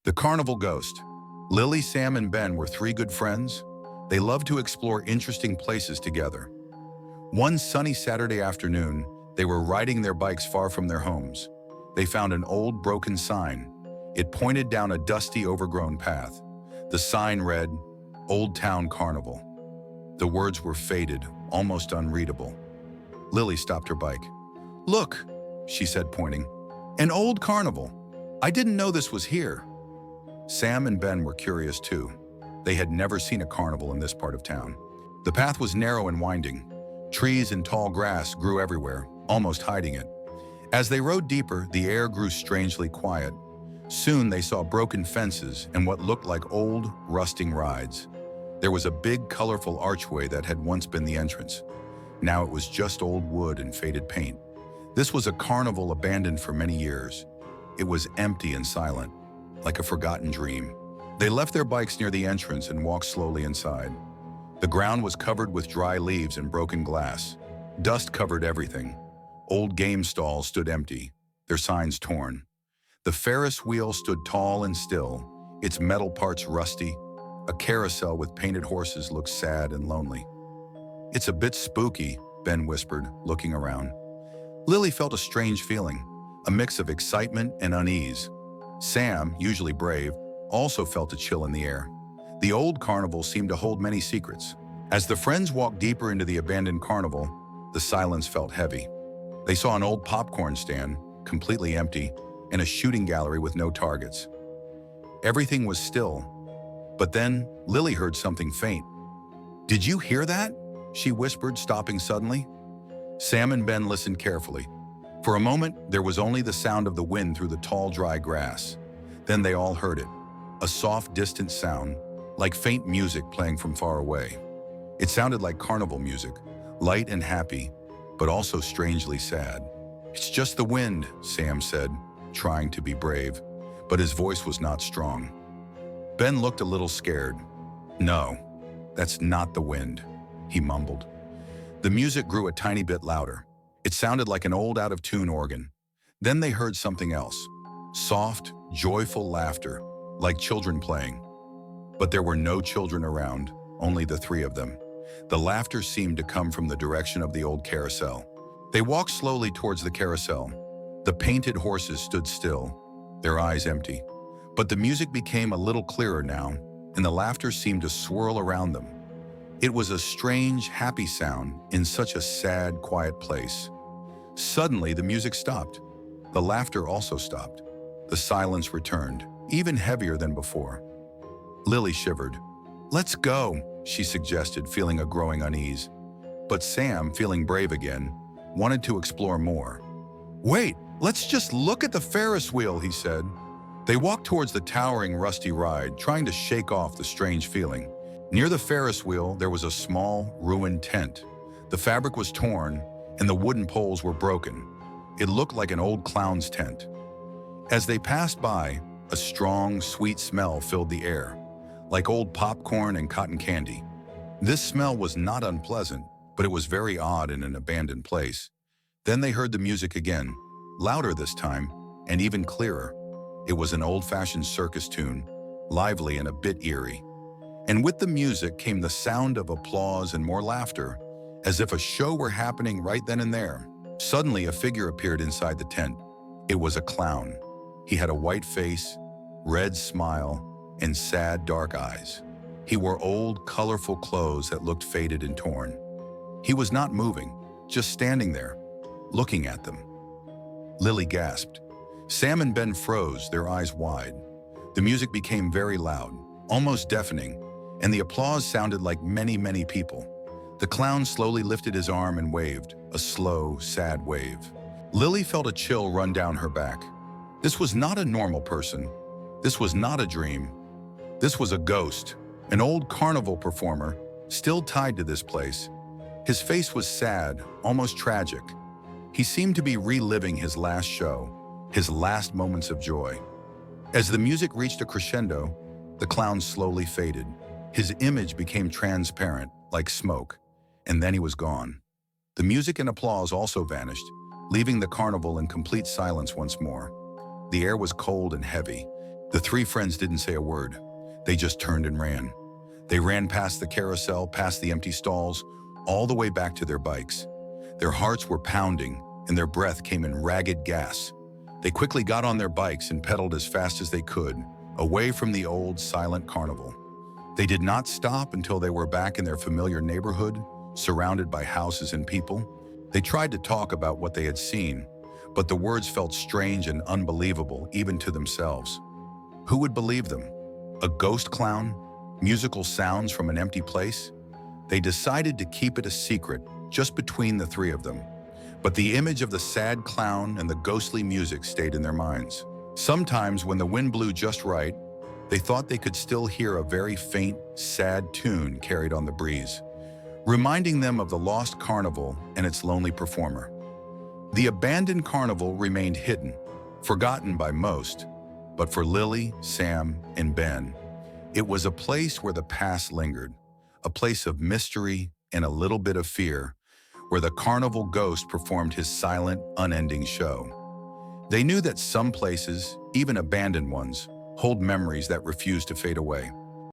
The Carnival Ghost. Lily, Sam, and Ben were three good friends. They loved to explore interesting places together. One sunny Saturday afternoon, they were riding their bikes far from their homes. They found an old, broken sign. It pointed down a dusty, overgrown path. The sign read, "Old Town Carnival." The words were faded, almost unreadable. Lily stopped her bike. "Look," she said, pointing. "An old carnival. I didn't know this was here." Sam and Ben were curious too. They had never seen a carnival in this part of town. The path was narrow and winding. Trees and tall grass grew everywhere, almost hiding it. As they rode deeper, the air grew strangely quiet. Soon they saw broken fences and what looked like old, rusting rides. There was a big, colorful archway that had once been the entrance. Now it was just old wood and faded paint. This was a carnival abandoned for many years. It was empty and silent, like a forgotten dream. They left their bikes near the entrance and walked slowly inside. The ground was covered with dry leaves and broken glass. Dust covered everything. Old game stalls stood empty, their signs torn. The Ferris wheel stood tall and still, its metal parts rusty. A carousel with painted horses looked sad and lonely. "It's a bit spooky," Ben whispered, looking around. Lily felt a strange feeling, a mix of excitement and unease. Sam, usually brave, also felt a chill in the air. The old carnival seemed to hold many secrets. As the friends walked deeper into the abandoned carnival, the silence felt heavy. They saw an old popcorn stand, completely empty, and a shooting gallery with no targets. Everything was still, but then Lily heard something faint. "Did you hear that?" she whispered, stopping suddenly. Sam and Ben listened carefully. For a moment, there was only the sound of the wind through the tall, dry grass. Then they all heard it, a soft, distant sound, like faint music playing from far away. It sounded like carnival music, light and happy, but also strangely sad. "It's just the wind," Sam said, trying to be brave, but his voice was not strong. Ben looked a little scared. "No, that's not the wind," he mumbled. The music grew a tiny bit louder. It sounded like an old out-of-tune organ. Then they heard something else. Soft, joyful laughter, like children playing. But there were no children around, only the three of them. The laughter seemed to come from the direction of the old carousel. They walked slowly towards the carousel. The painted horses stood still, their eyes empty. But the music became a little clearer now, and the laughter seemed to swirl around them. It was a strange, happy sound in such a sad, quiet place. Suddenly, the music stopped. The laughter also stopped. The silence returned, even heavier than before. Lily shivered. "Let's go," she suggested, feeling a growing unease. But Sam, feeling brave again, wanted to explore more. "Wait, let's just look at the Ferris wheel," he said. They walked towards the towering, rusty ride, trying to shake off the strange feeling. Near the Ferris wheel, there was a small, ruined tent. The fabric was torn, and the wooden poles were broken. It looked like an old clown's tent. As they passed by, a strong, sweet smell filled the air, like old popcorn and cotton candy. This smell was not unpleasant, but it was very odd in an abandoned place. Then they heard the music again, louder this time, and even clearer. It was an old-fashioned circus tune, lively and a bit eerie. And with the music came the sound of applause and more laughter, as if a show were happening right then and there. Suddenly, a figure appeared inside the tent. It was a clown. He had a white face, red smile, and sad, dark eyes. He wore old, colorful clothes that looked faded and torn. He was not moving, just standing there, looking at them. Lily gasped. Sam and Ben froze, their eyes wide. The music became very loud, almost deafening, and the applause sounded like many, many people. The clown slowly lifted his arm and waved, a slow, sad wave. Lily felt a chill run down her back. This was not a normal person. This was not a dream. This was a ghost, an old carnival performer, still tied to this place. His face was sad, almost tragic. He seemed to be reliving his last show, his last moments of joy. As the music reached a crescendo, the clown slowly faded. His image became transparent, like smoke, and then he was gone. The music and applause also vanished, leaving the carnival in complete silence once more. The air was cold and heavy. The three friends didn't say a word. They just turned and ran. They ran past the carousel, past the empty stalls, all the way back to their bikes. Their hearts were pounding, and their breath came in ragged gasps. They quickly got on their bikes and pedaled as fast as they could, away from the old, silent carnival. They did not stop until they were back in their familiar neighborhood, surrounded by houses and people. They tried to talk about what they had seen, but the words felt strange and unbelievable even to themselves. Who would believe them? A ghost clown? Musical sounds from an empty place? They decided to keep it a secret, just between the three of them. But the image of the sad clown and the ghostly music stayed in their minds. Sometimes when the wind blew just right, they thought they could still hear a very faint, sad tune carried on the breeze, reminding them of the lost carnival and its lonely performer. The abandoned carnival remained hidden, forgotten by most, but for Lily, Sam, and Ben, it was a place where the past lingered, a place of mystery and a little bit of fear, where the Carnival Ghost performed his silent, unending show. They knew that some places, even abandoned ones, hold memories that refuse to fade away.